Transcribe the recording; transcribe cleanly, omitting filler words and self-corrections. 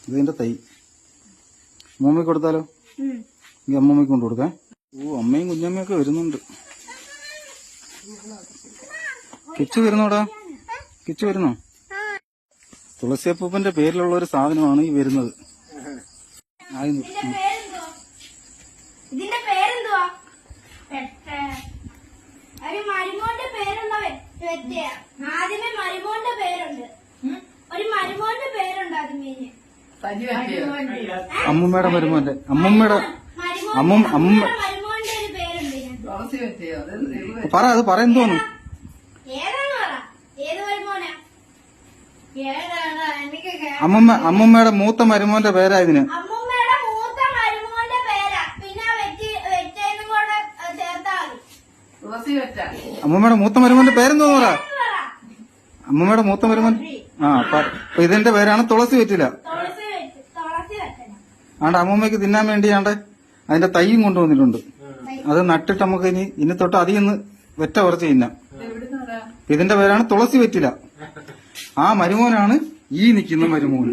ഇതിന്റെ തൈ അമ്മൂമ്മയ്ക്ക് കൊടുത്താലോ? ഈ അമ്മൂമ്മയ്ക്ക് കൊണ്ട് കൊടുക്കാം. അമ്മയും കുഞ്ഞമ്മയൊക്കെ വരുന്നുണ്ട്. കിച്ചു വരുന്നോടാ? കിച്ചു വരുന്നോ? തുളസിയപ്പൂപ്പന്റെ പേരിലുള്ള ഒരു സാധനമാണ് ഈ വരുന്നത്. ഇതിന്റെ പേരെന്തുവാ? ഒരു മരുമോന്റെ പേരുള്ള ആദ്യമേ മരുമോന്റെ പേരുണ്ട്. ഒരു മരുമോന്റെ പേരുണ്ട് ആദ്യമേ. അമ്മൂമ്മയുടെ മരുമോന്റെ മരുമോന്റെ ഒരു പേരുണ്ട്. പറ, അത് പറയുന്നോന്നു. ഏതാണ് പറ? ഏത് മരുമോനാ? അമ്മൂമ്മയുടെ മൂത്ത മരുമോന്റെ പേരാ ഇതിന്. അമ്മൂമ്മയുടെ മൂത്ത മരുമോന്റെ പേരാ. പിന്നെ വെച്ചേന്നും കൂടെ ചേർത്താൽ മതി. അമ്മൂമ്മയുടെ മൂത്ത മരുമോന്റെ പേരെന്തോന്ന് പറ? അമ്മൂമ്മയുടെ മൂത്ത മരുമോൻ. അപ്പൊ ഇതിന്റെ പേരാണ് തുളസി വെറ്റില. ആണ്ട് അമ്മൂമ്മയ്ക്ക് തിന്നാൻ വേണ്ടിയാണ്ട് അതിന്റെ തൈയും കൊണ്ടുവന്നിട്ടുണ്ട്. അത് നട്ടിട്ട് നമുക്ക് ഇനി തൊട്ട് അതിന്ന് വെറ്റ കുറച്ച് തിന്നാം. ഇതിന്റെ പേരാണ് തുളസി വെറ്റില. ആ മരുമോനാണ് ഈ നിൽക്കുന്ന മരുമോൻ.